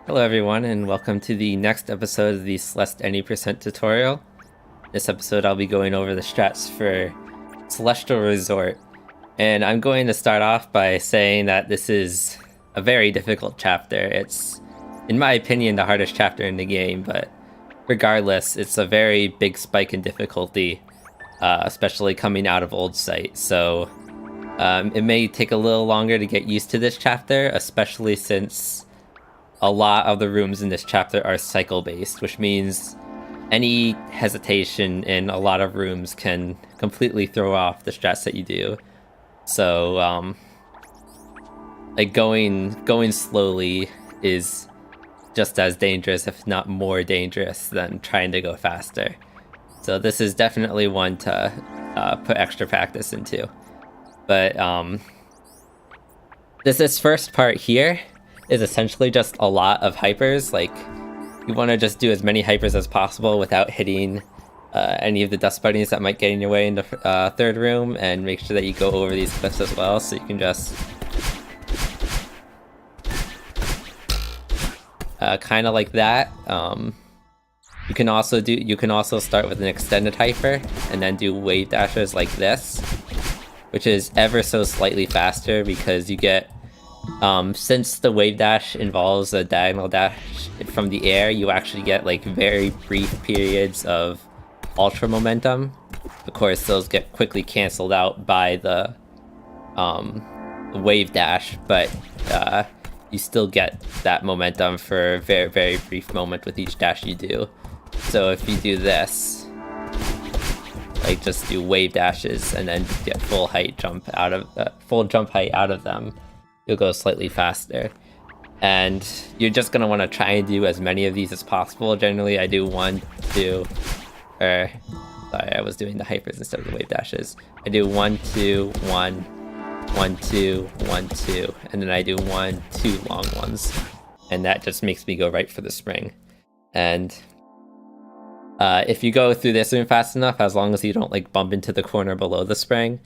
Hello everyone, and welcome to the next episode of the Celeste Any Percent tutorial. This episode I'll be going over the strats for Celestial Resort, and I'm going to start off by saying that this is a very difficult chapter. It's, in my opinion, the hardest chapter in the game, but regardless, it's a very big spike in difficulty, especially coming out of Old Site, so it may take a little longer to get used to this chapter, especially since a lot of the rooms in this chapter are cycle-based, which means any hesitation in a lot of rooms can completely throw off the strats that you do. So, like going slowly is just as dangerous, if not more dangerous, than trying to go faster. So this is definitely one to put extra practice into. But this first part here is essentially just a lot of hypers. Like, you want to just do as many hypers as possible without hitting any of the dust bunnies that might get in your way in the third room, and make sure that you go over these cliffs as well, so you can just kind of like that. You can also start with an extended hyper and then do wave dashes like this, which is ever so slightly faster because you get since the wave dash involves a diagonal dash from the air, you actually get like very brief periods of ultra momentum. Of course, those get quickly canceled out by the wave dash, but you still get that momentum for a very, very brief moment with each dash you do. So if you do this, like just do wave dashes and then get full jump height out of them, you'll go slightly faster. And you're just going to want to try and do as many of these as possible. Generally, I do 1, 2, sorry, I was doing the hypers instead of the wave dashes. I do 1, 2, 1, 1, 2, 1, 2, and then I do 1, 2 long ones. And that just makes me go right for the spring. And if you go through this room fast enough, as long as you don't like bump into the corner below the spring,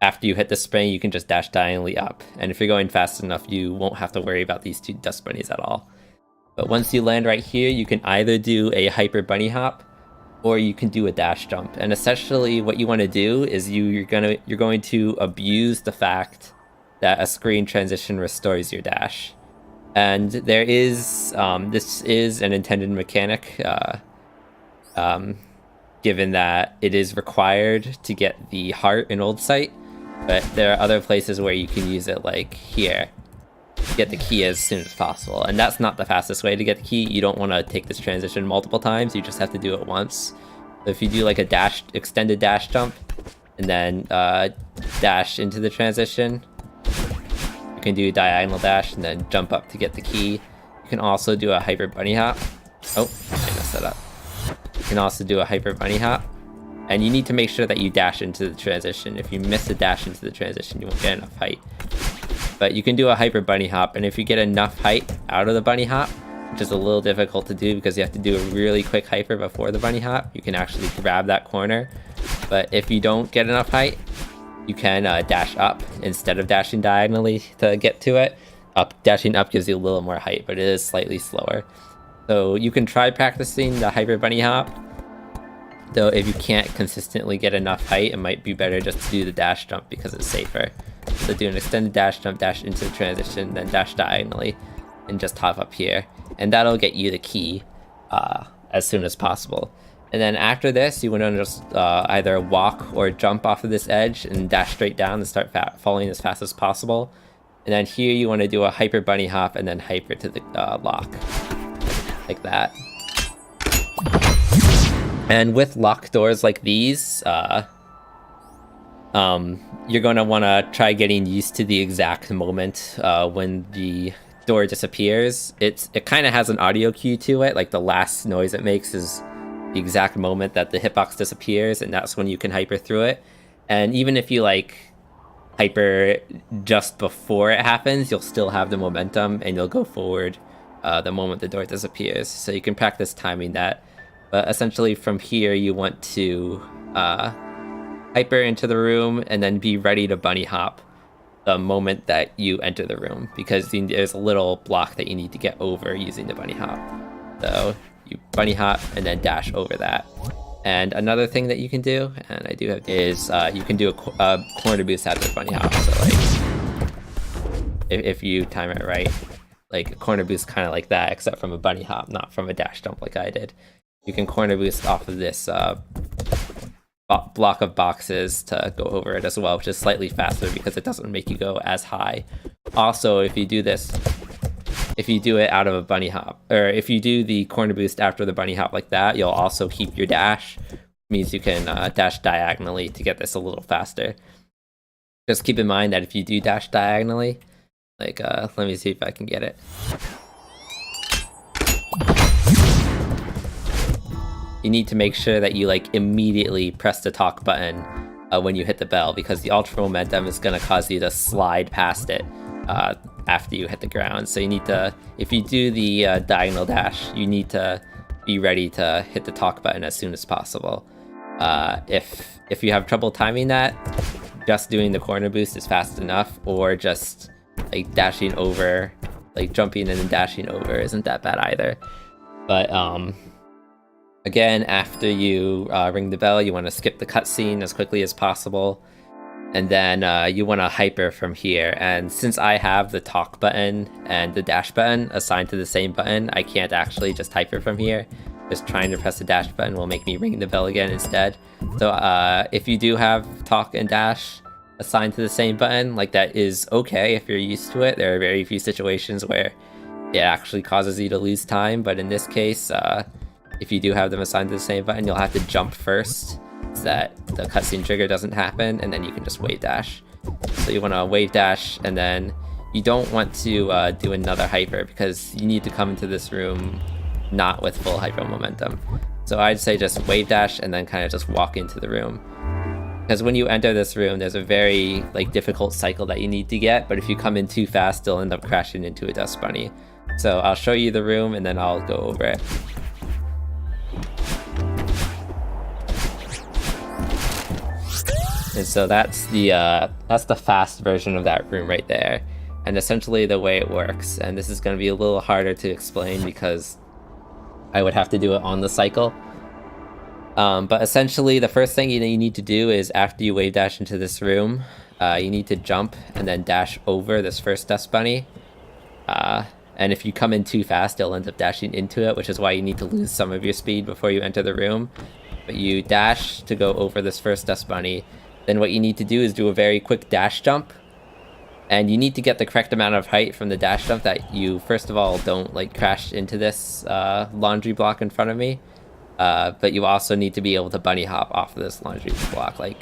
after you hit the spring, you can just dash diagonally up. And if you're going fast enough, you won't have to worry about these two dust bunnies at all. But once you land right here, you can either do a hyper bunny hop, or you can do a dash jump. And essentially what you want to do is you're going to abuse the fact that a screen transition restores your dash. And there is this is an intended mechanic, given that it is required to get the heart in Old Site. But there are other places where you can use it, like here, get the key as soon as possible. And that's not the fastest way to get the key. You don't want to take this transition multiple times, you just have to do it once. So if you do like a extended dash jump, and then dash into the transition, you can do a diagonal dash and then jump up to get the key. You can also do a hyper bunny hop. Oh, I messed that up. You can also do a hyper bunny hop. And you need to make sure that you dash into the transition. If you miss a dash into the transition, you won't get enough height. But you can do a hyper bunny hop, and if you get enough height out of the bunny hop, which is a little difficult to do because you have to do a really quick hyper before the bunny hop, you can actually grab that corner. But if you don't get enough height, you can dash up instead of dashing diagonally to get to it. Dashing up gives you a little more height, but it is slightly slower. So you can try practicing the hyper bunny hop. Though if you can't consistently get enough height, it might be better just to do the dash jump because it's safer. So do an extended dash jump, dash into the transition, then dash diagonally, and just hop up here. And that'll get you the key as soon as possible. And then after this, you want to just either walk or jump off of this edge and dash straight down and start falling as fast as possible. And then here you want to do a hyper bunny hop and then hyper to the lock, like that. And with locked doors like these, you're going to want to try getting used to the exact moment when the door disappears. It kind of has an audio cue to it, like the last noise it makes is the exact moment that the hitbox disappears, and that's when you can hyper through it. And even if you like hyper just before it happens, you'll still have the momentum and you'll go forward the moment the door disappears. So you can practice timing that. But essentially from here, you want to hyper into the room and then be ready to bunny hop the moment that you enter the room, because there's a little block that you need to get over using the bunny hop. So you bunny hop and then dash over that. And another thing that you can do, and I do have, is you can do a corner boost after bunny hop. So like, if you time it right, like a corner boost kind of like that, except from a bunny hop, not from a dash jump like I did. You can corner boost off of this block of boxes to go over it as well, which is slightly faster because it doesn't make you go as high. Also, if you do this, if you do it out of a bunny hop, or if you do the corner boost after the bunny hop like that, you'll also keep your dash. Means you can dash diagonally to get this a little faster. Just keep in mind that if you do dash diagonally, like let me see if I can get it. You need to make sure that you like immediately press the talk button when you hit the bell, because the ultra momentum is going to cause you to slide past it after you hit the ground. So you need to, if you do the diagonal dash, you need to be ready to hit the talk button as soon as possible. If you have trouble timing that, just doing the corner boost is fast enough, or just like dashing over, like jumping and then dashing over isn't that bad either. But again, after you ring the bell, you want to skip the cutscene as quickly as possible, and then you want to hyper from here. And since I have the talk button and the dash button assigned to the same button, I can't actually just hyper from here. Just trying to press the dash button will make me ring the bell again instead. So if you do have talk and dash assigned to the same button, like that is okay if you're used to it. There are very few situations where it actually causes you to lose time, but in this case, if you do have them assigned to the same button, you'll have to jump first so that the cutscene trigger doesn't happen, and then you can just wave dash. So you want to wave dash, and then you don't want to do another hyper, because you need to come into this room not with full hyper momentum. So I'd say just wave dash and then kind of just walk into the room. Because when you enter this room, there's a very like difficult cycle that you need to get, but if you come in too fast, you'll end up crashing into a dust bunny. So I'll show you the room and then I'll go over it. And so that's the fast version of that room right there, and essentially the way it works. And this is going to be a little harder to explain because I would have to do it on the cycle. But essentially, the first thing you need to do is after you wave dash into this room, you need to jump and then dash over this first dust bunny. And if you come in too fast, you'll end up dashing into it, which is why you need to lose some of your speed before you enter the room. But you dash to go over this first dust bunny. Then what you need to do is do a very quick dash jump. And you need to get the correct amount of height from the dash jump that you, first of all, don't like crash into this laundry block in front of me. But you also need to be able to bunny hop off of this laundry block. Like,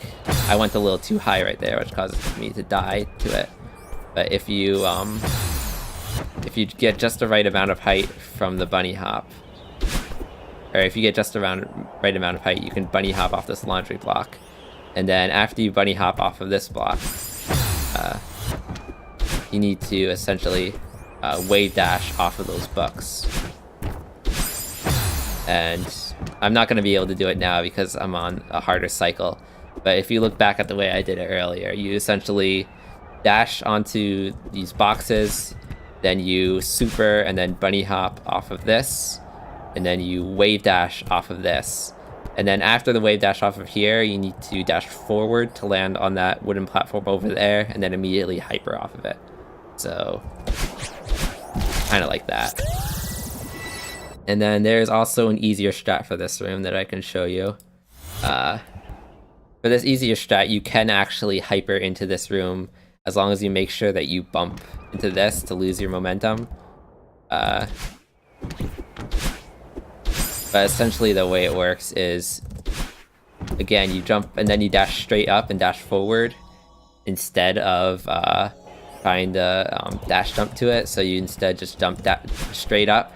I went a little too high right there, which causes me to die to it. But if you get just the right amount of height from the bunny hop, or if you get just the right amount of height, you can bunny hop off this laundry block. And then after you bunny hop off of this block, you need to essentially wave dash off of those books. And I'm not going to be able to do it now because I'm on a harder cycle. But if you look back at the way I did it earlier, you essentially dash onto these boxes, then you super and then bunny hop off of this, and then you wave dash off of this. And then after the wave dash off of here, you need to dash forward to land on that wooden platform over there, and then immediately hyper off of it. So, kind of like that. And then there's also an easier strat for this room that I can show you. For this easier strat, you can actually hyper into this room as long as you make sure that you bump into this to lose your momentum. But essentially the way it works is, again, you jump and then you dash straight up and dash forward instead of trying to dash jump to it. So you instead just jump straight up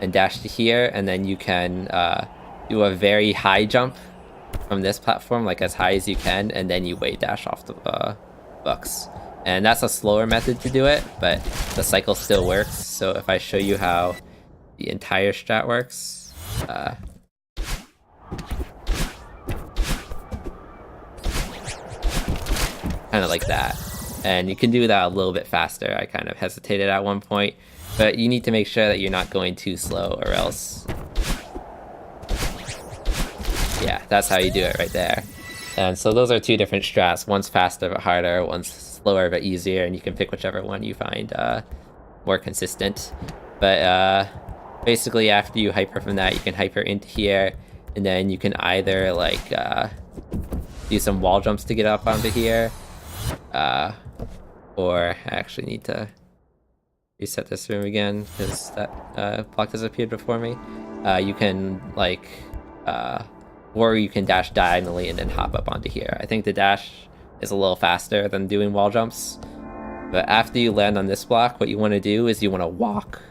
and dash to here, and then you can do a very high jump from this platform, like as high as you can, and then you wave dash off the books. And that's a slower method to do it, but the cycle still works. So if I show you how the entire strat works, kind of like that. And you can do that a little bit faster. I kind of hesitated at one point, but you need to make sure that you're not going too slow, or else... Yeah, that's how you do it right there. And so those are two different strats. One's faster but harder, one's slower but easier, and you can pick whichever one you find more consistent. But basically after you hyper from that, you can hyper into here, and then you can either like do some wall jumps to get up onto here, or I actually need to reset this room again because that block disappeared before me. You can like or you can dash diagonally and then hop up onto here. I think the dash is a little faster than doing wall jumps. But after you land on this block, what you want to do is you want to walk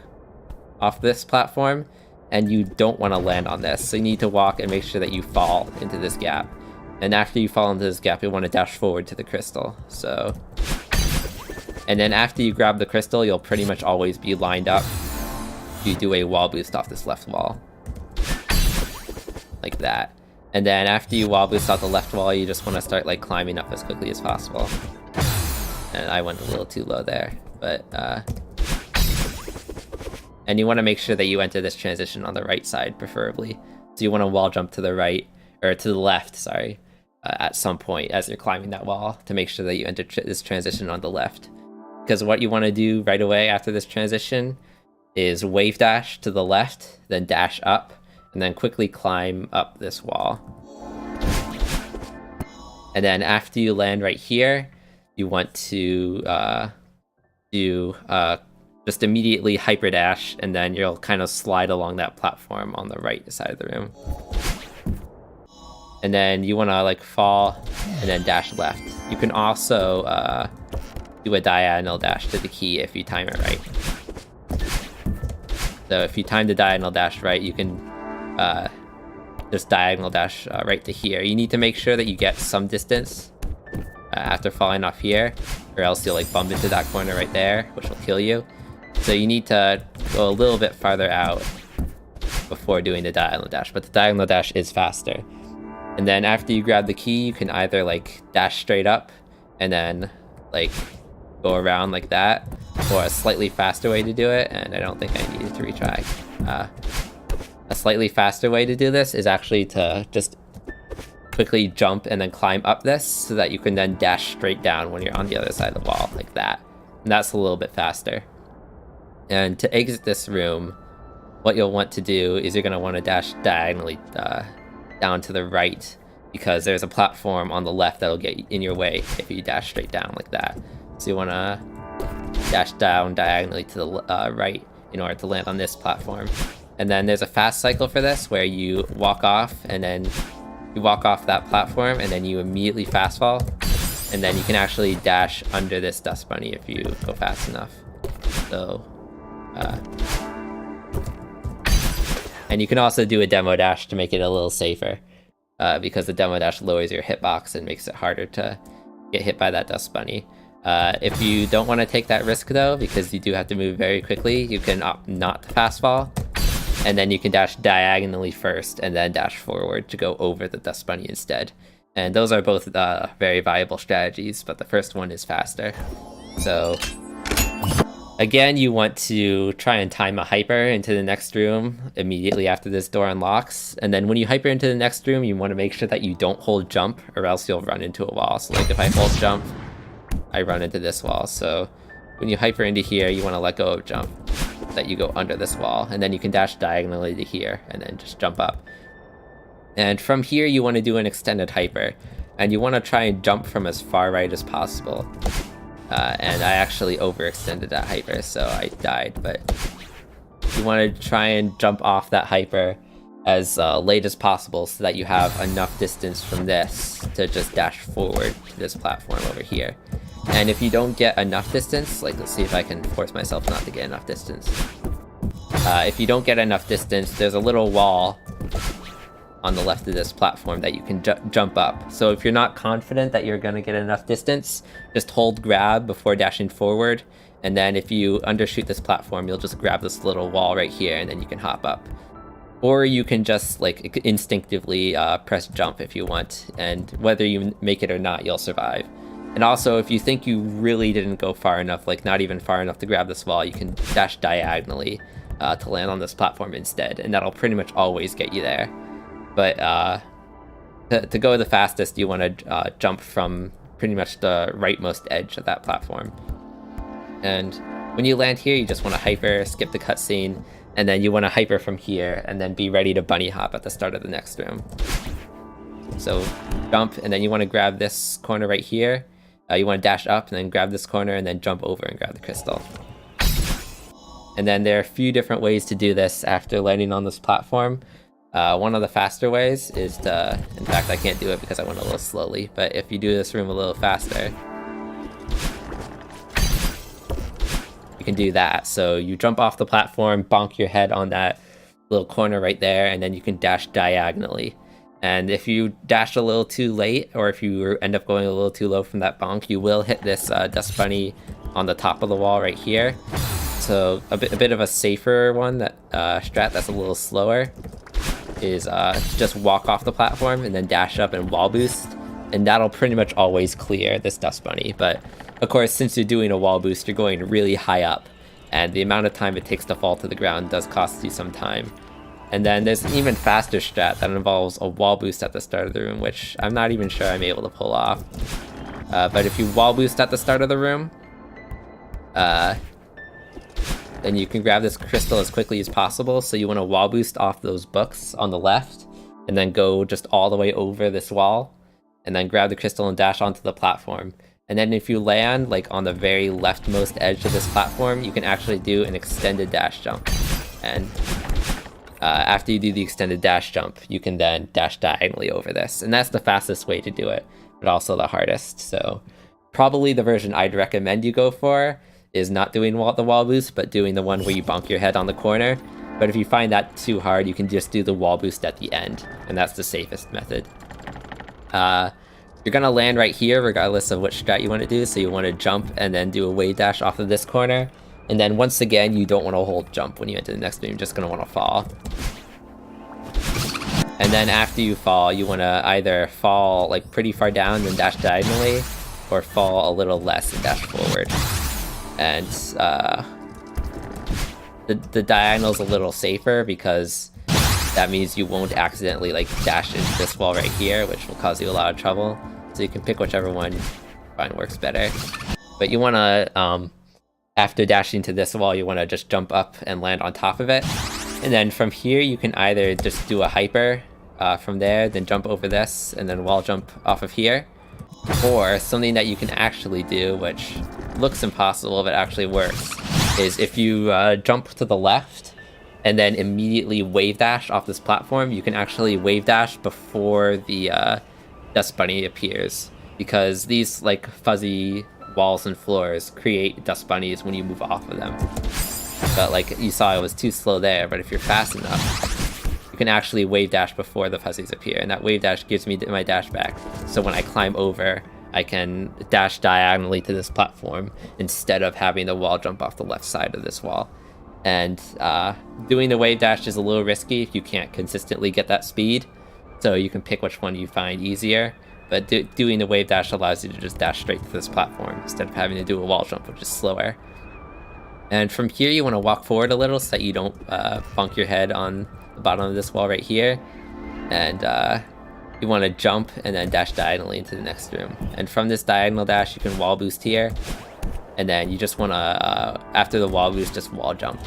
off this platform, and you don't want to land on this. So you need to walk and make sure that you fall into this gap. And after you fall into this gap, you want to dash forward to the crystal. So, and then after you grab the crystal, you'll pretty much always be lined up. You do a wall boost off this left wall. Like that. And then after you wall boost off the left wall, you just want to start like climbing up as quickly as possible. And I went a little too low there, but and you want to make sure that you enter this transition on the right side, preferably. So you want to wall jump to the right, or to the left, sorry, at some point as you're climbing that wall, to make sure that you enter this transition on the left. Because what you want to do right away after this transition is wave dash to the left, then dash up, and then quickly climb up this wall. And then after you land right here, you want to just immediately hyper dash, and then you'll kind of slide along that platform on the right side of the room. And then you want to like fall and then dash left. You can also do a diagonal dash to the key if you time it right. So if you time the diagonal dash right, you can just diagonal dash right to here. You need to make sure that you get some distance after falling off here, or else you'll like bump into that corner right there, which will kill you. So you need to go a little bit farther out before doing the diagonal dash, but the diagonal dash is faster. And then after you grab the key, you can either like dash straight up and then like go around like that, or a slightly faster way to do it, and I don't think I needed to retry. A slightly faster way to do this is actually to just quickly jump and then climb up this, so that you can then dash straight down when you're on the other side of the wall, like that. And that's a little bit faster. And to exit this room, what you'll want to do is you're going to want to dash diagonally down to the right, because there's a platform on the left that'll get in your way if you dash straight down like that. So you want to dash down diagonally to the right in order to land on this platform. And then there's a fast cycle for this, where you walk off, and then you walk off that platform, and then you immediately fast fall, and then you can actually dash under this dust bunny if you go fast enough. So, and you can also do a demo dash to make it a little safer, because the demo dash lowers your hitbox and makes it harder to get hit by that dust bunny. If you don't want to take that risk though, because you do have to move very quickly, you can opt not to fast fall. And then you can dash diagonally first, and then dash forward to go over the dust bunny instead. And those are both very viable strategies, but the first one is faster. So again, you want to try and time a hyper into the next room immediately after this door unlocks. And then when you hyper into the next room, you want to make sure that you don't hold jump, or else you'll run into a wall. So like if I hold jump, I run into this wall. So when you hyper into here, you want to let go of jump, that you go under this wall, and then you can dash diagonally to here and then just jump up. And from here you want to do an extended hyper, and you want to try and jump from as far right as possible. And I actually overextended that hyper, so I died, but you want to try and jump off that hyper as late as possible, so that you have enough distance from this to just dash forward to this platform over here. And if you don't get enough distance, like let's see if I can force myself not to get enough distance. If you don't get enough distance, there's a little wall on the left of this platform that you can jump up. So if you're not confident that you're going to get enough distance, just hold grab before dashing forward. And then if you undershoot this platform, you'll just grab this little wall right here, and then you can hop up. Or you can just like instinctively press jump if you want, and whether you make it or not, you'll survive. And also, if you think you really didn't go far enough, like not even far enough to grab this wall, you can dash diagonally to land on this platform instead, and that'll pretty much always get you there. But to go the fastest, you want to jump from pretty much the rightmost edge of that platform. And when you land here, you just want to hyper, skip the cutscene, and then you want to hyper from here, and then be ready to bunny hop at the start of the next room. So jump, and then you want to grab this corner right here. You want to dash up, and then grab this corner, and then jump over and grab the crystal. And then there are a few different ways to do this after landing on this platform. One of the faster ways is to, in fact I can't do it because I went a little slowly, but if you do this room a little faster, you can do that. So you jump off the platform, bonk your head on that little corner right there, and then you can dash diagonally. And if you dash a little too late, or if you end up going a little too low from that bonk, you will hit this dust bunny on the top of the wall right here. So a bit of a safer one, that strat that's a little slower, is just walk off the platform and then dash up and wall boost, and that'll pretty much always clear this dust bunny. But of course, since you're doing a wall boost, you're going really high up, and the amount of time it takes to fall to the ground does cost you some time. And then there's an even faster strat that involves a wall boost at the start of the room, which I'm not even sure I'm able to pull off. But if you wall boost at the start of the room, then you can grab this crystal as quickly as possible. So you want to wall boost off those books on the left, and then go just all the way over this wall, and then grab the crystal and dash onto the platform. And then if you land like on the very leftmost edge of this platform, you can actually do an extended dash jump. And after you do the extended dash jump, you can then dash diagonally over this. And that's the fastest way to do it, but also the hardest. So probably the version I'd recommend you go for is not doing the wall boost, but doing the one where you bonk your head on the corner. But if you find that too hard, you can just do the wall boost at the end, and that's the safest method. You're gonna land right here regardless of which strat you want to do, so you want to jump and then do a wave dash off of this corner. And then once again, you don't want to hold jump when you enter the next room, you're just going to want to fall. And then after you fall, you want to either fall like pretty far down and dash diagonally, or fall a little less and dash forward. And the diagonal's a little safer because that means you won't accidentally like dash into this wall right here, which will cause you a lot of trouble. So you can pick whichever one you find works better. But you want to, after dashing to this wall, you want to just jump up and land on top of it. And then from here, you can either just do a hyper from there, then jump over this, and then wall jump off of here. Or something that you can actually do, which looks impossible but actually works, is if you jump to the left and then immediately wave dash off this platform, you can actually wave dash before the dust bunny appears. Because these like fuzzy walls and floors create dust bunnies when you move off of them. But like you saw, it was too slow there, but if you're fast enough, you can actually wave dash before the fuzzies appear, and that wave dash gives me my dash back. So when I climb over, I can dash diagonally to this platform instead of having the wall jump off the left side of this wall. And doing the wave dash is a little risky if you can't consistently get that speed, so you can pick which one you find easier. But doing the wave dash allows you to just dash straight to this platform instead of having to do a wall jump, which is slower. And from here, you want to walk forward a little so that you don't bonk your head on the bottom of this wall right here. And you want to jump and then dash diagonally into the next room. And from this diagonal dash, you can wall boost here. And then you just want to, after the wall boost, just wall jump.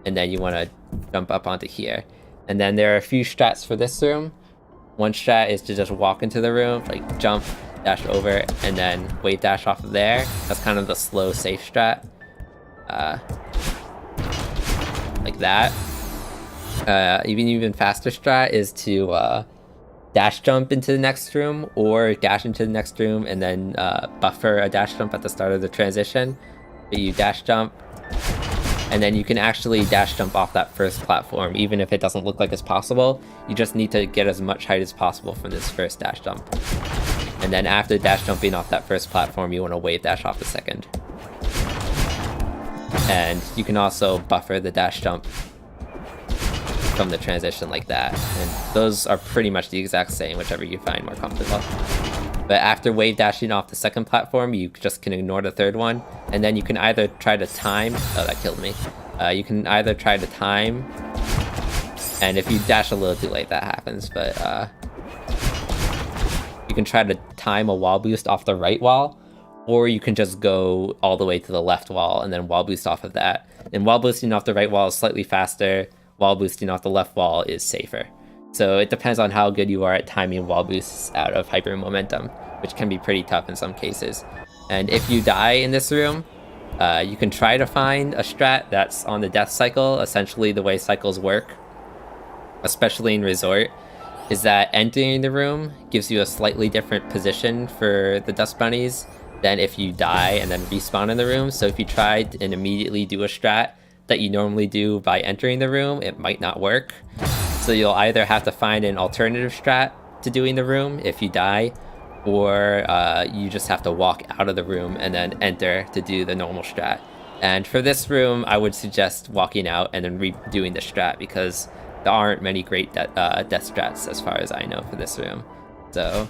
And then you want to jump up onto here. And then there are a few strats for this room. One strat is to just walk into the room, like jump, dash over, and then wave dash off of there. That's kind of the slow, safe strat. Like that. Even faster strat is to dash jump into the next room, or dash into the next room and then buffer a dash jump at the start of the transition. But you dash jump, and then you can actually dash jump off that first platform, even if it doesn't look like it's possible. You just need to get as much height as possible from this first dash jump. And then after dash jumping off that first platform, you want to wave dash off the second. And you can also buffer the dash jump from the transition like that. And those are pretty much the exact same, whichever you find more comfortable. But after wave dashing off the second platform, you just can ignore the third one, and then you can either try to time... Oh, that killed me. You can either try to time, and if you dash a little too late, that happens, but you can try to time a wall boost off the right wall, or you can just go all the way to the left wall and then wall boost off of that. And wall boosting off the right wall is slightly faster, wall boosting off the left wall is safer. So it depends on how good you are at timing wall boosts out of hyper momentum, which can be pretty tough in some cases. And if you die in this room, you can try to find a strat that's on the death cycle. Essentially, the way cycles work, especially in Resort, is that entering the room gives you a slightly different position for the dust bunnies than if you die and then respawn in the room. So if you try and immediately do a strat that you normally do by entering the room, it might not work. So you'll either have to find an alternative strat to doing the room if you die, or you just have to walk out of the room and then enter to do the normal strat. And for this room, I would suggest walking out and then redoing the strat, because there aren't many great death strats as far as I know for this room. So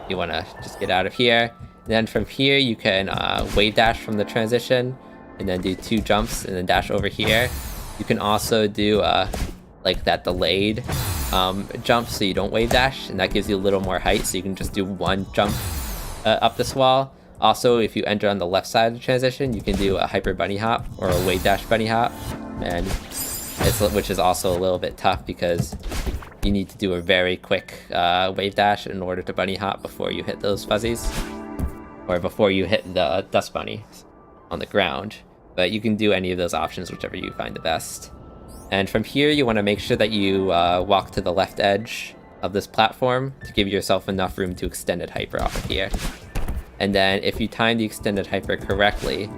you want to just get out of here. And then from here, you can wave dash from the transition, and then do 2 jumps, and then dash over here. You can also do like that delayed jump, so you don't wave dash, and that gives you a little more height, so you can just do 1 jump up this wall. Also, if you enter on the left side of the transition, you can do a hyper bunny hop or a wave dash bunny hop, and which is also a little bit tough because you need to do a very quick wave dash in order to bunny hop before you hit those fuzzies, or before you hit the dust bunny on the ground. But you can do any of those options, whichever you find the best. And from here, you want to make sure that you walk to the left edge of this platform to give yourself enough room to extended hyper off of here. And then if you time the extended hyper correctly,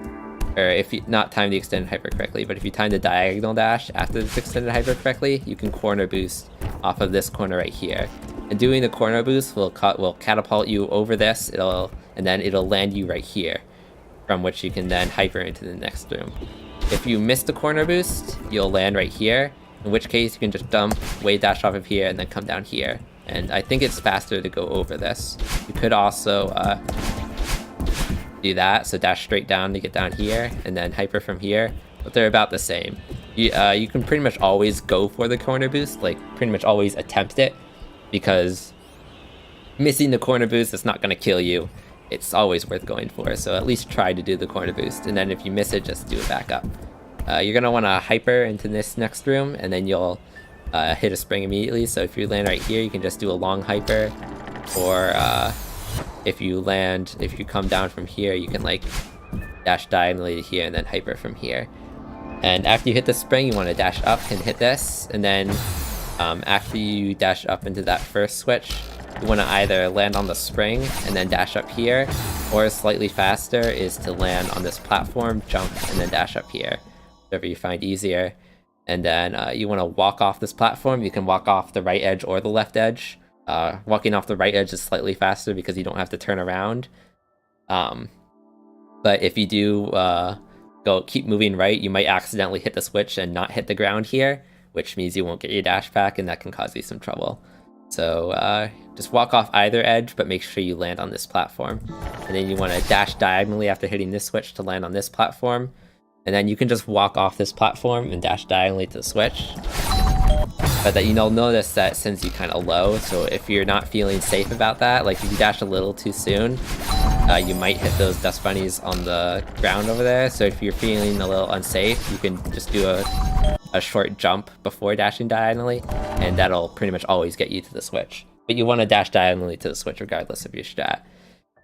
or if you not time the extended hyper correctly, but if you time the diagonal dash after this extended hyper correctly, you can corner boost off of this corner right here. And doing the corner boost will catapult you over this, and then it'll land you right here, from which you can then hyper into the next room. If you miss the corner boost, you'll land right here, in which case you can just dump, wave dash off of here, and then come down here. And I think it's faster to go over this. You could also do that, so dash straight down to get down here, and then hyper from here, but they're about the same. You can pretty much always go for the corner boost, like pretty much always attempt it, because missing the corner boost is not going to kill you. It's always worth going for, so at least try to do the corner boost, and then if you miss it, just do it back up. You're going to want to hyper into this next room, and then you'll hit a spring immediately. So if you land right here, you can just do a long hyper, or if you come down from here, you can like dash diagonally to here and then hyper from here. And after you hit the spring, you want to dash up and hit this, and then after you dash up into that first switch, you want to either land on the spring and then dash up here, or slightly faster is to land on this platform, jump, and then dash up here, whatever you find easier. And then you want to walk off this platform. You can walk off the right edge or the left edge. Walking off the right edge is slightly faster because you don't have to turn around. But if you do keep moving right, you might accidentally hit the switch and not hit the ground here, which means you won't get your dash back, and that can cause you some trouble. So just walk off either edge, but make sure you land on this platform. And then you want to dash diagonally after hitting this switch to land on this platform. And then you can just walk off this platform and dash diagonally to the switch. But that you'll notice that sends you kind of low, so if you're not feeling safe about that, like if you dash a little too soon, you might hit those dust bunnies on the ground over there. So if you're feeling a little unsafe, you can just do a short jump before dashing diagonally, and that'll pretty much always get you to the switch. But you want to dash diagonally to the switch regardless of your strat.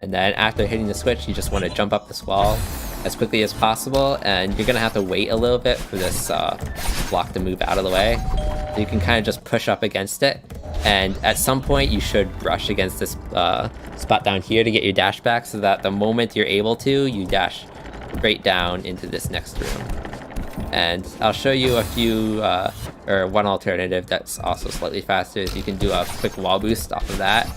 And then after hitting the switch, you just want to jump up this wall as quickly as possible, and you're going to have to wait a little bit for this block to move out of the way. So you can kind of just push up against it, and at some point you should brush against this spot down here to get your dash back, so that the moment you're able to, you dash straight down into this next room. And I'll show you a few, or one alternative that's also slightly faster, is you can do a quick wall boost off of that.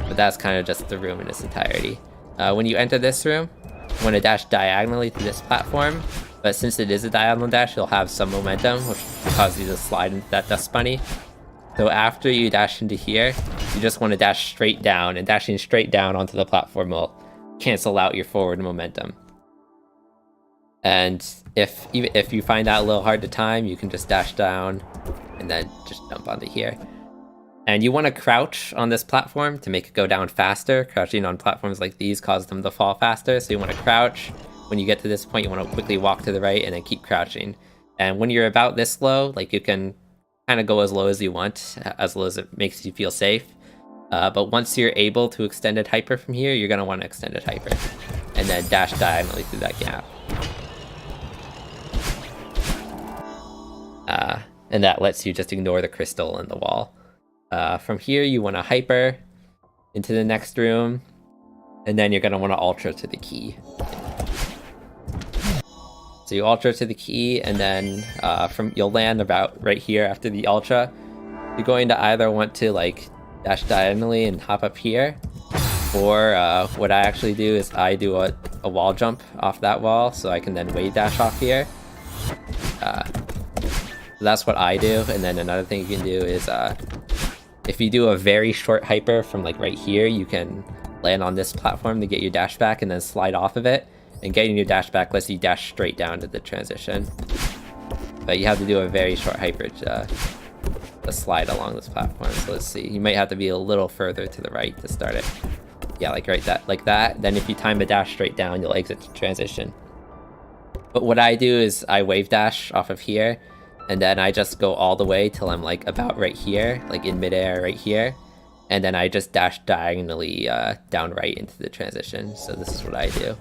But that's kind of just the room in its entirety. When you enter this room, you want to dash diagonally to this platform, but since it is a diagonal dash, you'll have some momentum, which will cause you to slide into that dust bunny. So after you dash into here, you just want to dash straight down, and dashing straight down onto the platform will cancel out your forward momentum. And if you find that a little hard to time, you can just dash down and then just jump onto here. And you want to crouch on this platform to make it go down faster. Crouching on platforms like these causes them to fall faster, so you want to crouch. When you get to this point, you want to quickly walk to the right and then keep crouching. And when you're about this low, like, you can kind of go as low as you want, as low as it makes you feel safe. But once you're able to extended hyper from here, you're going to want to extended hyper. And then dash diagonally through that gap. And that lets you just ignore the crystal in the wall. From here, you want to hyper into the next room, and then you're going to want to ultra to the key. So you ultra to the key, and then you'll land about right here after the ultra. You're going to either want to like dash diagonally and hop up here, or what I actually do is I do a wall jump off that wall, so I can then wave dash off here. So that's what I do. And then another thing you can do is if you do a very short hyper from like right here, you can land on this platform to get your dash back and then slide off of it. And getting your dash back lets you dash straight down to the transition. But you have to do a very short hyper to slide along this platform. So let's see, you might have to be a little further to the right to start it. Yeah, like that. Then if you time the dash straight down, you'll exit the transition. But what I do is I wave dash off of here, and then I just go all the way till I'm like about right here, like in midair right here. And then I just dash diagonally down right into the transition. So this is what I do.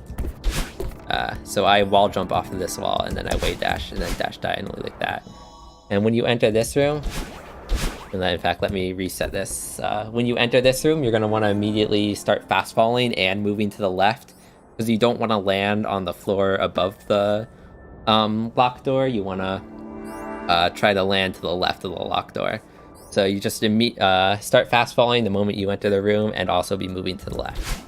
So I wall jump off of this wall, and then I wave dash, and then dash diagonally like that. And when you enter this room, and then in fact, let me reset this. When you enter this room, you're going to want to immediately start fast falling and moving to the left, because you don't want to land on the floor above the lock door. You want to try to land to the left of the lock door. So you just start fast falling the moment you enter the room, and also be moving to the left.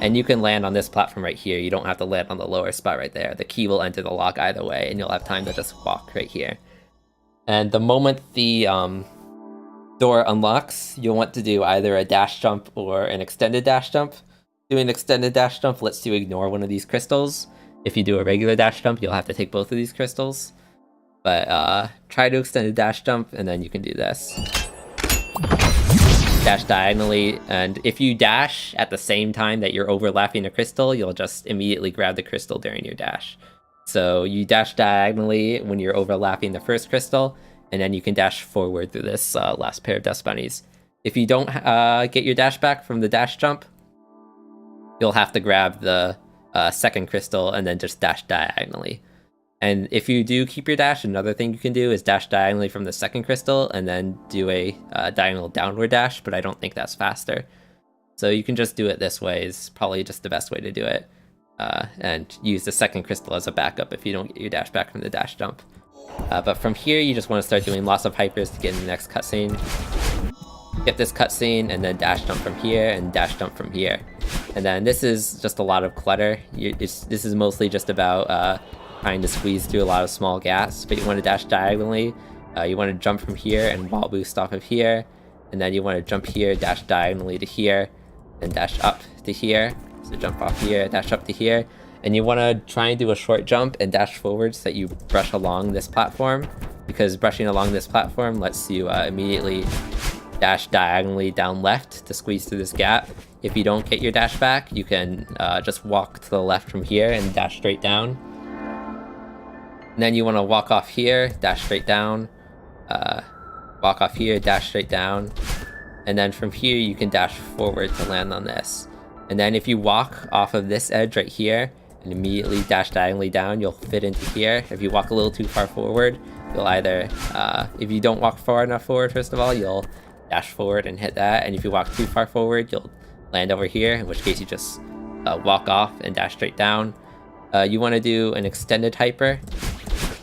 And you can land on this platform right here. You don't have to land on the lower spot right there. The key will enter the lock either way, and you'll have time to just walk right here. And the moment the door unlocks, you'll want to do either a dash jump or an extended dash jump. Doing an extended dash jump lets you ignore one of these crystals. If you do a regular dash jump, you'll have to take both of these crystals. But try to extend a dash jump, and then you can do this. Dash diagonally, and if you dash at the same time that you're overlapping a crystal, you'll just immediately grab the crystal during your dash. So you dash diagonally when you're overlapping the first crystal, and then you can dash forward through this last pair of dust bunnies. If you don't get your dash back from the dash jump, you'll have to grab the second crystal and then just dash diagonally. And if you do keep your dash, another thing you can do is dash diagonally from the second crystal and then do a diagonal downward dash, but I don't think that's faster. So you can just do it this way, is probably just the best way to do it. And use the second crystal as a backup if you don't get your dash back from the dash jump. But from here, you just want to start doing lots of hypers to get in the next cutscene. Get this cutscene, and then dash jump from here, and dash jump from here. And then this is just a lot of clutter. This is mostly just about trying to squeeze through a lot of small gaps, but you want to dash diagonally. You want to jump from here and wall boost off of here, and then you want to jump here, dash diagonally to here, and dash up to here. So jump off here, dash up to here, and you want to try and do a short jump and dash forward so that you brush along this platform, because brushing along this platform lets you immediately dash diagonally down left to squeeze through this gap. If you don't get your dash back, you can just walk to the left from here and dash straight down. And then you want to walk off here, dash straight down, walk off here, dash straight down, and then from here you can dash forward to land on this. And then if you walk off of this edge right here and immediately dash diagonally down, you'll fit into here. If you walk a little too far forward, you'll either, if you don't walk far enough forward, first of all, you'll dash forward and hit that, and if you walk too far forward, you'll land over here, in which case you just walk off and dash straight down. You want to do an extended hyper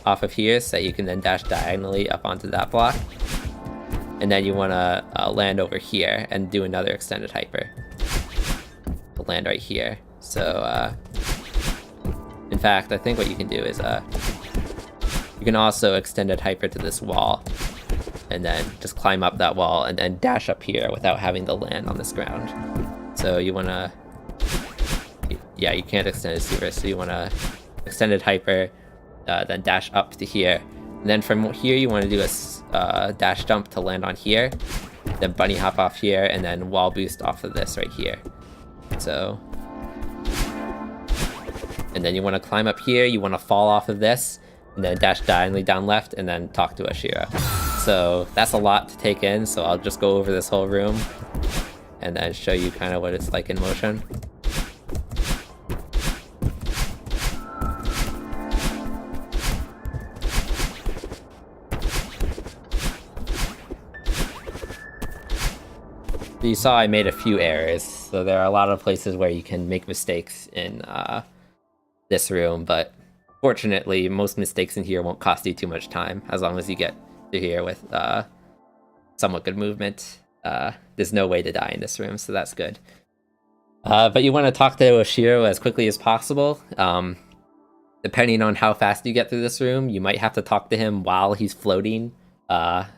off of here so that you can then dash diagonally up onto that block, and then you want to land over here and do another extended hyper to land right here. So in fact, I think what you can do is you can also extended hyper to this wall and then just climb up that wall and then dash up here without having to land on this ground. So you want to, yeah, you can't extend it super, so you want to extended hyper, then dash up to here. And then from here you want to do a dash jump to land on here, then bunny hop off here, and then wall boost off of this right here. So, and then you want to climb up here, you want to fall off of this, and then dash diagonally down left, and then talk to Oshiro. So that's a lot to take in, so I'll just go over this whole room, and then show you kind of what it's like in motion. You saw I made a few errors, so there are a lot of places where you can make mistakes in this room, but fortunately most mistakes in here won't cost you too much time as long as you get to here with somewhat good movement. There's no way to die in this room, so that's good. But you want to talk to Oshiro as quickly as possible. Depending on how fast you get through this room, you might have to talk to him while he's floating to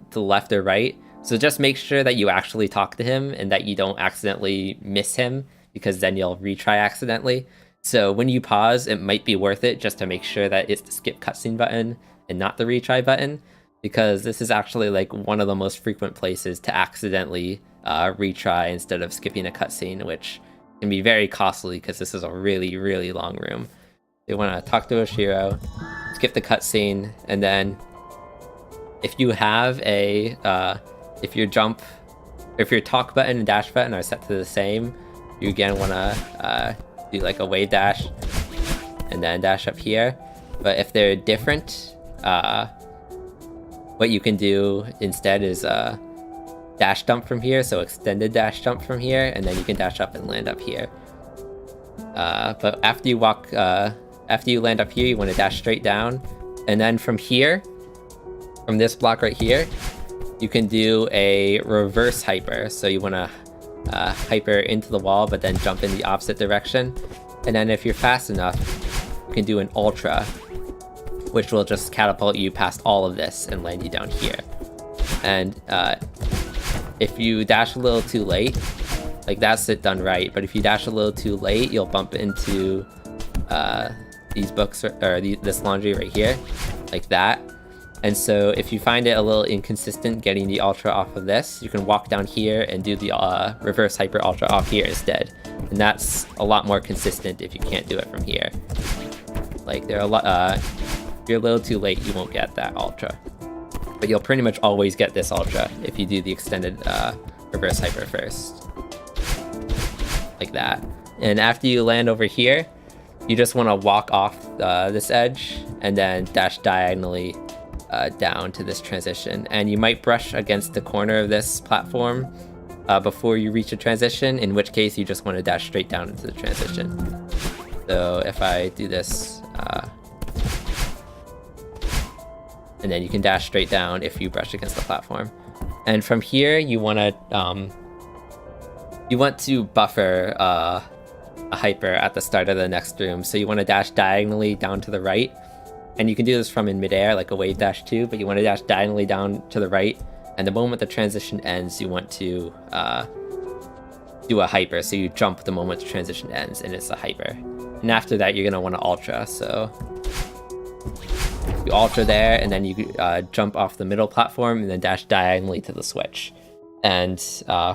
the left or right. So just make sure that you actually talk to him and that you don't accidentally miss him, because then you'll retry accidentally. So when you pause, it might be worth it just to make sure that it's the skip cutscene button and not the retry button, because this is actually like one of the most frequent places to accidentally retry instead of skipping a cutscene, which can be very costly because this is a really, really long room. You want to talk to Oshiro, skip the cutscene, and then if you have a if your talk button and dash button are set to the same, you again want to do like a wave dash and then dash up here. But if they're different, what you can do instead is dash jump from here, so extended dash jump from here, and then you can dash up and land up here. But after you land up here, you want to dash straight down, and then from here, from this block right here, you can do a reverse hyper. So you want to hyper into the wall, but then jump in the opposite direction. And then if you're fast enough, you can do an ultra, which will just catapult you past all of this and land you down here. And if you dash a little too late, like that's it done right, but if you dash a little too late, you'll bump into these books or this laundry right here, like that. And so if you find it a little inconsistent getting the ultra off of this, you can walk down here and do the reverse hyper ultra off here instead. And that's a lot more consistent if you can't do it from here. Like there are a lot, if you're a little too late, you won't get that ultra. But you'll pretty much always get this ultra if you do the extended reverse hyper first. Like that. And after you land over here, you just want to walk off this edge and then dash diagonally down to this transition, and you might brush against the corner of this platform before you reach a transition, in which case you just want to dash straight down into the transition. So if I do this, and then you can dash straight down if you brush against the platform. And from here you want to buffer a hyper at the start of the next room, so you want to dash diagonally down to the right. And you can do this from in midair, like a wave dash too, but you want to dash diagonally down to the right, and the moment the transition ends, you want to do a hyper, so you jump the moment the transition ends, and it's a hyper. And after that, you're going to want to ultra, so you ultra there, and then you jump off the middle platform, and then dash diagonally to the switch. And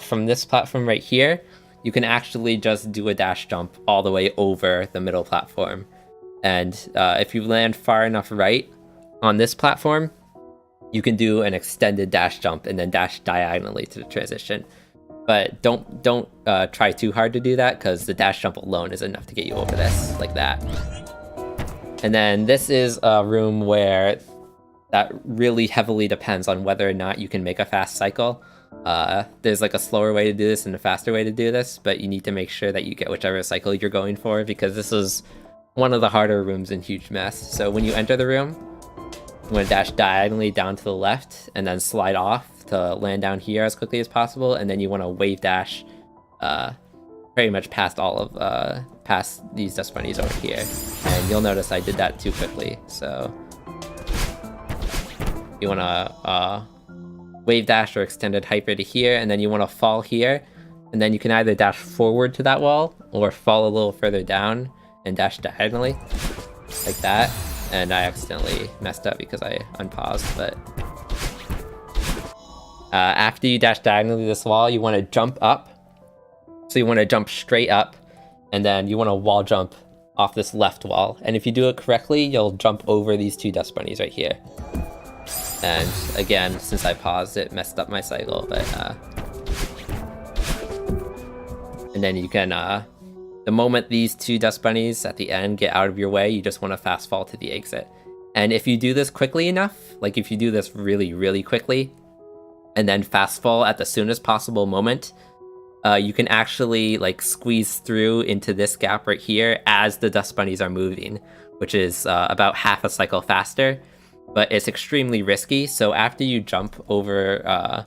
from this platform right here, you can actually just do a dash jump all the way over the middle platform. And if you land far enough right on this platform, you can do an extended dash jump and then dash diagonally to the transition. But don't try too hard to do that, because the dash jump alone is enough to get you over this, like that. And then this is a room where that really heavily depends on whether or not you can make a fast cycle. There's like a slower way to do this and a faster way to do this, but you need to make sure that you get whichever cycle you're going for, because this is one of the harder rooms in Huge Mess. So when you enter the room, you want to dash diagonally down to the left and then slide off to land down here as quickly as possible, and then you want to wave dash pretty much past past these dust bunnies over here. And you'll notice I did that too quickly, so you want to wave dash or extended hyper to here, and then you want to fall here, and then you can either dash forward to that wall or fall a little further down and dash diagonally like that. And I accidentally messed up because I unpaused, but after you dash diagonally this wall, you want to jump up. So you want to jump straight up, and then you want to wall jump off this left wall. And if you do it correctly, you'll jump over these 2 dust bunnies right here. And again, since I paused, it messed up my cycle, but and then you can the moment these 2 dust bunnies at the end get out of your way, you just want to fast fall to the exit. And if you do this quickly enough, like if you do this really, really quickly, and then fast fall at the soonest possible moment, you can actually like squeeze through into this gap right here as the dust bunnies are moving, which is about half a cycle faster, but it's extremely risky. So after you jump over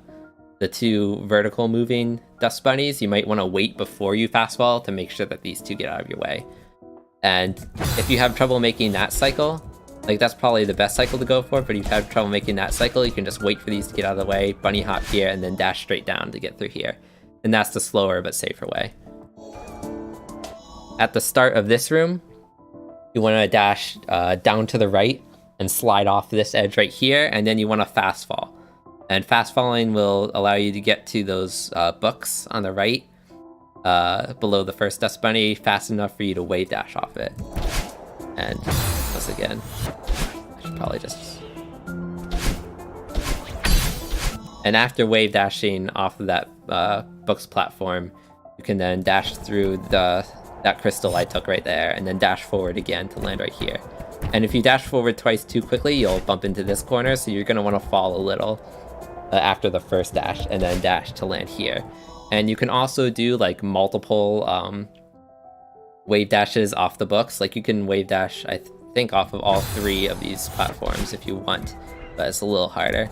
the 2 vertical moving dust bunnies, you might want to wait before you fast fall to make sure that these 2 get out of your way. And if you have trouble making that cycle, like that's probably the best cycle to go for, but if you have trouble making that cycle, you can just wait for these to get out of the way, bunny hop here, and then dash straight down to get through here. And that's the slower but safer way. At the start of this room, you want to dash down to the right and slide off this edge right here, and then you want to fast fall. And fast falling will allow you to get to those books on the right below the first dust bunny fast enough for you to wave dash off it. And once again, I should probably just... And after wave dashing off of that book's platform, you can then dash through that crystal I took right there, and then dash forward again to land right here. And if you dash forward twice too quickly, you'll bump into this corner, so you're going to want to fall a little after the first dash, and then dash to land here. And you can also do like multiple wave dashes off the books. Like you can wave dash, I think, off of all 3 of these platforms if you want, but it's a little harder.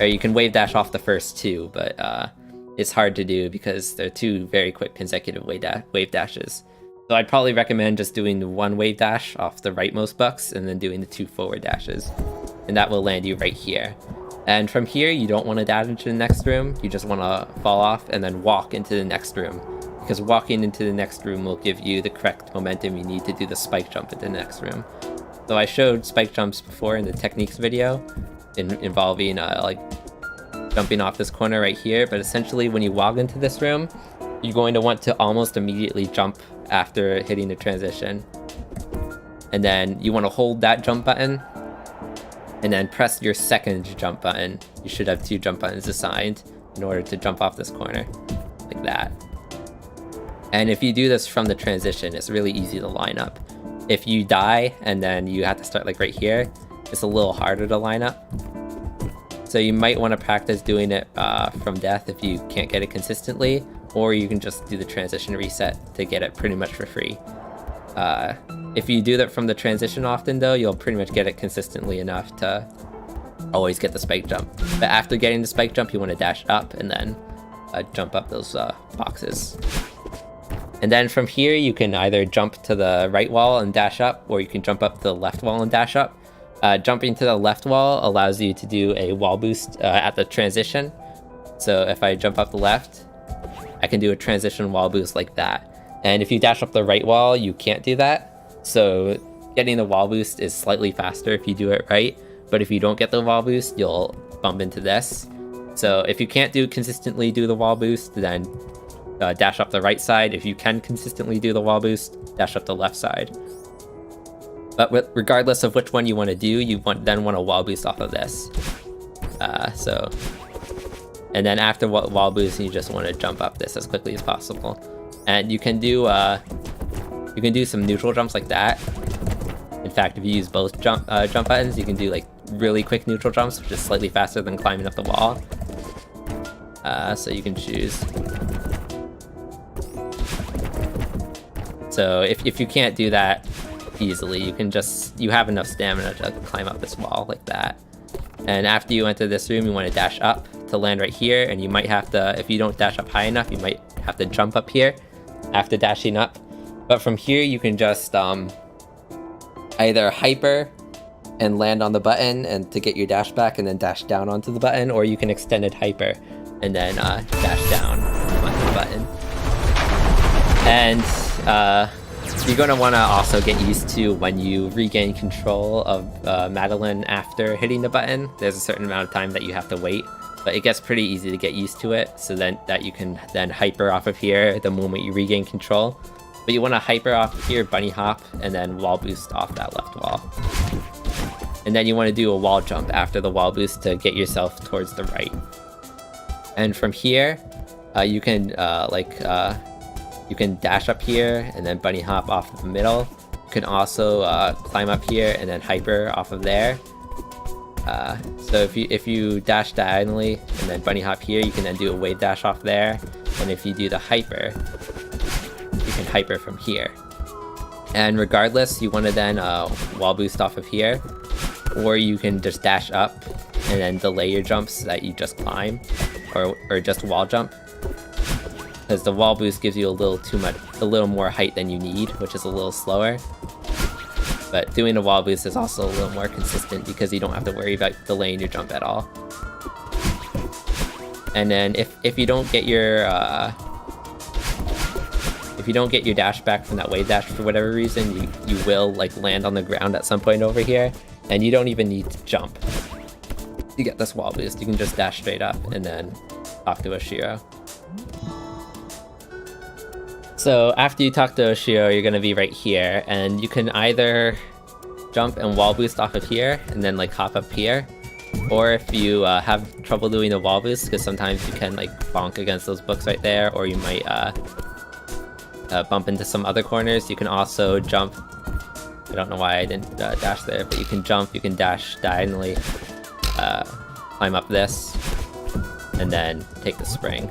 Or you can wave dash off the first 2, but it's hard to do because they're 2 very quick consecutive wave dashes. So I'd probably recommend just doing the 1 wave dash off the rightmost bucks and then doing the 2 forward dashes. And that will land you right here. And from here, you don't want to dash into the next room. You just want to fall off and then walk into the next room, because walking into the next room will give you the correct momentum you need to do the spike jump into the next room. So I showed spike jumps before in the techniques video involving like jumping off this corner right here, but essentially when you walk into this room, you're going to want to almost immediately jump after hitting the transition. And then you want to hold that jump button and then press your second jump button. You should have 2 jump buttons assigned in order to jump off this corner, like that. And if you do this from the transition, it's really easy to line up. If you die and then you have to start like right here, it's a little harder to line up. So you might want to practice doing it from death if you can't get it consistently, or you can just do the transition reset to get it pretty much for free. If you do that from the transition often though, you'll pretty much get it consistently enough to always get the spike jump. But after getting the spike jump, you want to dash up and then jump up those boxes. And then from here, you can either jump to the right wall and dash up, or you can jump up to the left wall and dash up. Jumping to the left wall allows you to do a wall boost at the transition. So if I jump up the left, I can do a transition wall boost like that. And if you dash up the right wall, you can't do that. So getting the wall boost is slightly faster if you do it right. But if you don't get the wall boost, you'll bump into this. So if you can't consistently do the wall boost, then dash up the right side. If you can consistently do the wall boost, dash up the left side. But regardless of which one you want to do, you then want to wall boost off of this. And then after wall boost, you just want to jump up this as quickly as possible. And you can do some neutral jumps like that. In fact, if you use both jump buttons, you can do like really quick neutral jumps, which is slightly faster than climbing up the wall. So you can choose. So if you can't do that easily, you have enough stamina to climb up this wall like that. And after you enter this room, you want to dash up to land right here, and you might have to, if you don't dash up high enough, you might have to jump up here after dashing up. But from here, you can just either hyper and land on the button and to get your dash back, and then dash down onto the button, or you can extended hyper and then dash down onto the button. And you're going to want to also get used to when you regain control of Madeline after hitting the button. There's a certain amount of time that you have to wait, but it gets pretty easy to get used to it, so then that you can then hyper off of here the moment you regain control. But you want to hyper off here, bunny hop, and then wall boost off that left wall. And then you want to do a wall jump after the wall boost to get yourself towards the right. And from here, you can you can dash up here and then bunny hop off the middle. You can also climb up here and then hyper off of there. So if you dash diagonally and then bunny hop here, you can then do a wave dash off there. And if you do the hyper, you can hyper from here. And regardless, you want to then wall boost off of here, or you can just dash up and then delay your jumps that you just climb, or just wall jump, because the wall boost gives you a little more height than you need, which is a little slower. But doing the wall boost is also a little more consistent because you don't have to worry about delaying your jump at all. And then if you don't get your dash back from that wave dash for whatever reason, you will like land on the ground at some point over here, and you don't even need to jump to get this wall boost. You can just dash straight up and then talk to Oshiro. So after you talk to Oshiro, you're gonna be right here, and you can either jump and wall boost off of here and then like hop up here, or if you have trouble doing the wall boost, because sometimes you can like bonk against those books right there, or you might bump into some other corners, you can also jump. I don't know why I didn't dash there, but you can jump, you can dash diagonally, climb up this, and then take the spring.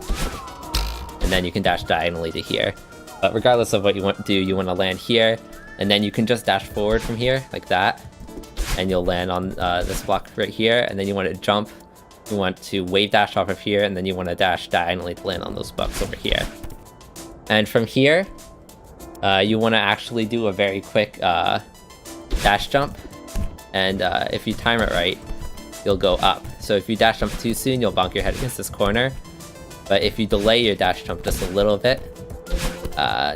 And then you can dash diagonally to here. But regardless of what you want to do, you want to land here, and then you can just dash forward from here, like that, and you'll land on this block right here, and then you want to jump, you want to wave dash off of here, and then you want to dash diagonally to land on those books over here. And from here, you want to actually do a very quick dash jump, and if you time it right, you'll go up. So if you dash jump too soon, you'll bonk your head against this corner, but if you delay your dash jump just a little bit,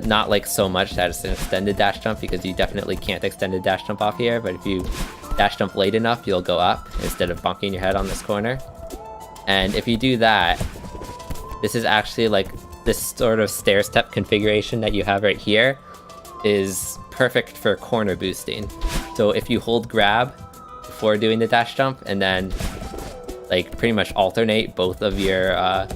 not like so much that it's an extended dash jump, because you definitely can't extend a dash jump off here, but if you dash jump late enough, you'll go up instead of bonking your head on this corner. And if you do that, this is actually like this sort of stair step configuration that you have right here is perfect for corner boosting. So if you hold grab before doing the dash jump and then like pretty much alternate both of your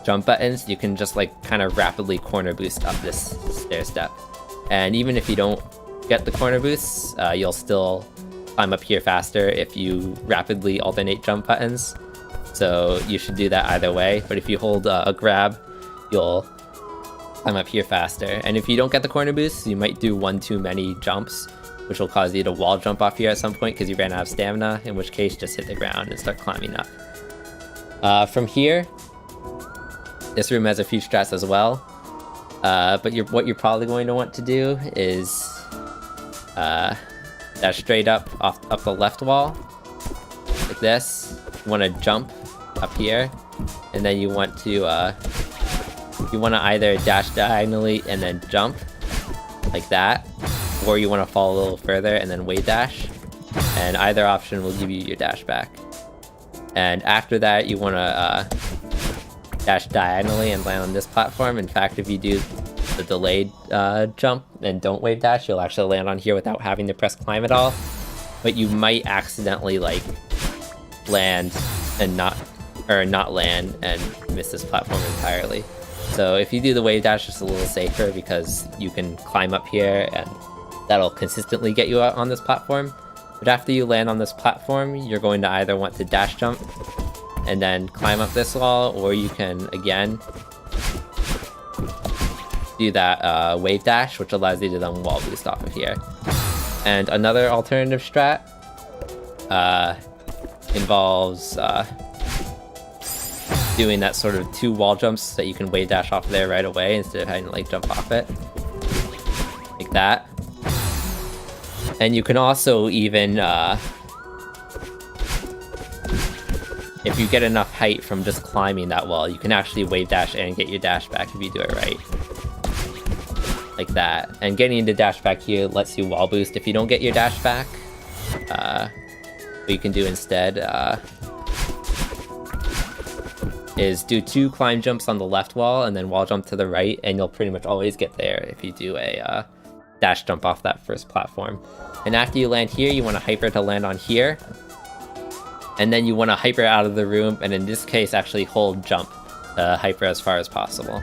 jump buttons, you can just like kind of rapidly corner boost up this stair step. And even if you don't get the corner boosts, you'll still climb up here faster if you rapidly alternate jump buttons. So you should do that either way, but if you hold a grab, you'll climb up here faster. And if you don't get the corner boosts, you might do one too many jumps, which will cause you to wall jump off here at some point because you ran out of stamina, in which case just hit the ground and start climbing up. From here, this room has a few strats as well, but what you're probably going to want to do is dash straight up the left wall, like this. You want to jump up here, and then you want to either dash diagonally and then jump, like that, or you want to fall a little further and then wave dash, and either option will give you your dash back. And after that, you want to dash diagonally and land on this platform. In fact, if you do the delayed jump and don't wave dash, you'll actually land on here without having to press climb at all. But you might accidentally like land and not land and miss this platform entirely. So if you do the wave dash, it's a little safer because you can climb up here and that'll consistently get you out on this platform. But after you land on this platform, you're going to either want to dash jump and then climb up this wall, or you can again do that wave dash, which allows you to then wall boost off of here. And another alternative strat involves doing that sort of 2 wall jumps that you can wave dash off there right away instead of having to like jump off it, like that. And you can also even, if you get enough height from just climbing that wall, you can actually wave dash and get your dash back if you do it right. Like that. And getting the dash back here lets you wall boost if you don't get your dash back. What you can do instead is do 2 climb jumps on the left wall and then wall jump to the right, and you'll pretty much always get there if you do a dash jump off that first platform. And after you land here, you want to hyper to land on here. And then you want to hyper out of the room, and in this case actually hold jump to hyper as far as possible.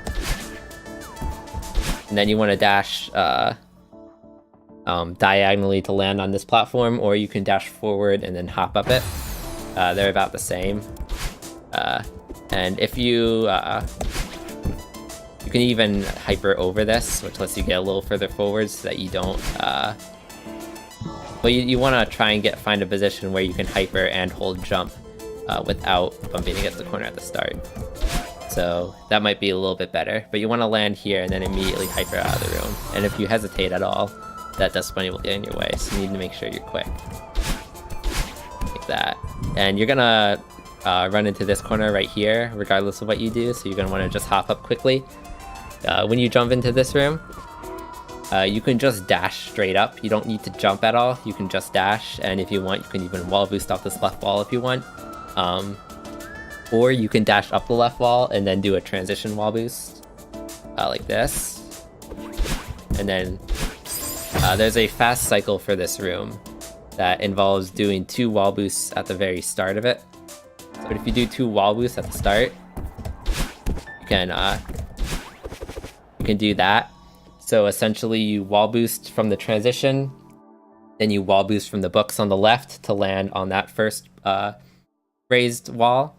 And then you want to dash diagonally to land on this platform, or you can dash forward and then hop up it. They're about the same. And if you you can even hyper over this, which lets you get a little further forward so that you don't well, you want to try and find a position where you can hyper and hold jump without bumping against the corner at the start. So that might be a little bit better, but you want to land here and then immediately hyper out of the room. And if you hesitate at all, that dust bunny will get in your way, so you need to make sure you're quick. Like that. And you're gonna run into this corner right here, regardless of what you do, so you're gonna want to just hop up quickly. When you jump into this room, you can just dash straight up. You don't need to jump at all, you can just dash, and if you want, you can even wall boost off this left wall if you want. Or you can dash up the left wall and then do a transition wall boost, like this. And then there's a fast cycle for this room that involves doing 2 wall boosts at the very start of it. But if you do 2 wall boosts at the start, you can do that. So essentially you wall boost from the transition, then you wall boost from the books on the left to land on that first raised wall.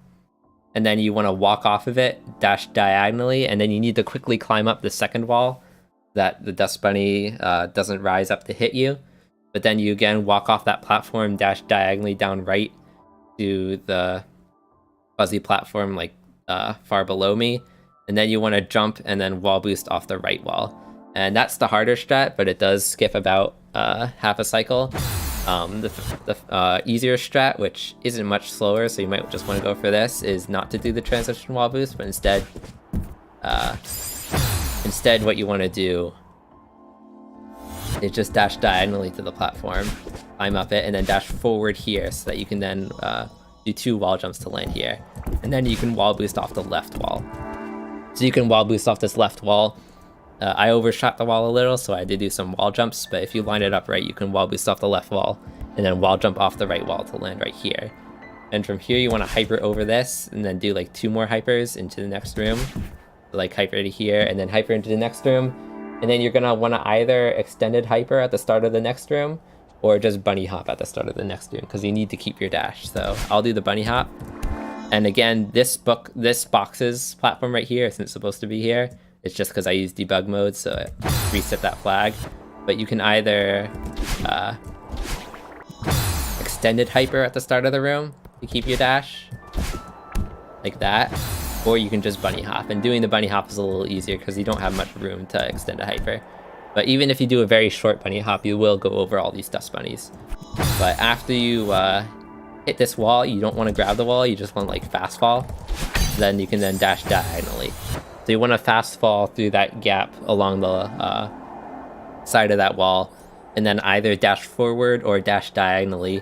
And then you want to walk off of it, dash diagonally, and then you need to quickly climb up the second wall so that the dust bunny doesn't rise up to hit you. But then you again walk off that platform, dash diagonally down right to the fuzzy platform like far below me. And then you want to jump and then wall boost off the right wall. And that's the harder strat, but it does skip about half a cycle. The easier strat, which isn't much slower, so you might just want to go for this, is not to do the transition wall boost, but instead what you want to do is just dash diagonally to the platform, climb up it, and then dash forward here so that you can then do 2 wall jumps to land here. And then you can wall boost off the left wall. So you can wall boost off this left wall. I overshot the wall a little, so I did do some wall jumps, but if you line it up right, you can wall boost off the left wall, and then wall jump off the right wall to land right here. And from here, you want to hyper over this, and then do like 2 more hypers into the next room. So like hyper to here, and then hyper into the next room. And then you're going to want to either extended hyper at the start of the next room, or just bunny hop at the start of the next room, because you need to keep your dash. So I'll do the bunny hop. And again, this box's platform right here isn't supposed to be here. It's just because I use debug mode, so it reset that flag. But you can either extended hyper at the start of the room to keep your dash, like that, or you can just bunny hop. And doing the bunny hop is a little easier because you don't have much room to extend a hyper. But even if you do a very short bunny hop, you will go over all these dust bunnies. But after you hit this wall, you don't want to grab the wall, you just want to like fast fall. Then you can then dash diagonally. So you want to fast fall through that gap along the side of that wall, and then either dash forward or dash diagonally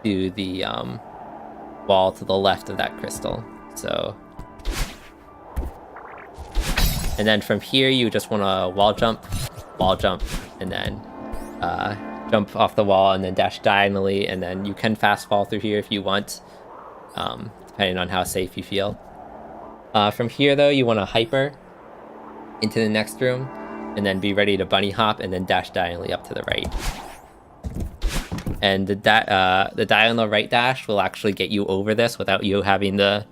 to the wall to the left of that crystal. So, and then from here you just want to wall jump, and then jump off the wall and then dash diagonally, and then you can fast fall through here if you want, depending on how safe you feel. From here though, you want to hyper into the next room, and then be ready to bunny hop and then dash diagonally up to the right. And the diagonal right dash will actually get you over this without you having the,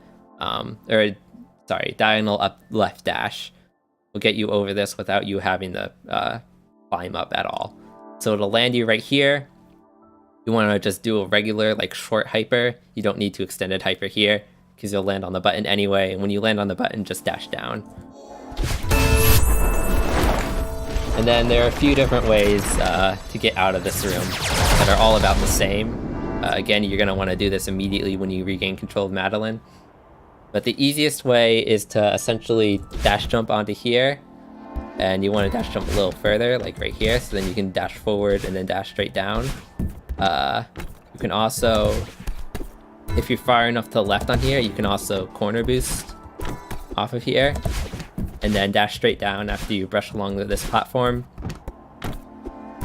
diagonal up left dash will get you over this without you having to climb up at all. So it'll land you right here. You want to just do a regular like short hyper. You don't need to extended hyper here, because you'll land on the button anyway, and when you land on the button, just dash down. And then there are a few different ways to get out of this room that are all about the same. Again, you're going to want to do this immediately when you regain control of Madeline. But the easiest way is to essentially dash jump onto here. And you want to dash jump a little further, like right here, so then you can dash forward and then dash straight down. You can also, if you're far enough to the left on here, you can also corner boost off of here. And then dash straight down after you brush along this platform.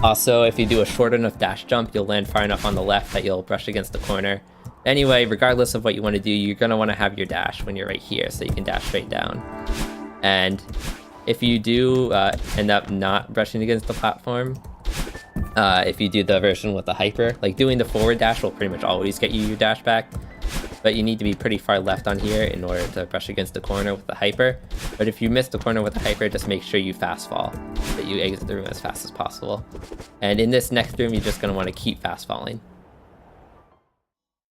Also, if you do a short enough dash jump, you'll land far enough on the left that you'll brush against the corner. Anyway, regardless of what you want to do, you're going to want to have your dash when you're right here, so you can dash straight down. And if you do end up not brushing against the platform, if you do the version with the hyper, like doing the forward dash will pretty much always get you your dash back. But you need to be pretty far left on here in order to brush against the corner with the hyper. But if you miss the corner with the hyper, just make sure you fast fall, that you exit the room as fast as possible. And in this next room, you're just going to want to keep fast falling.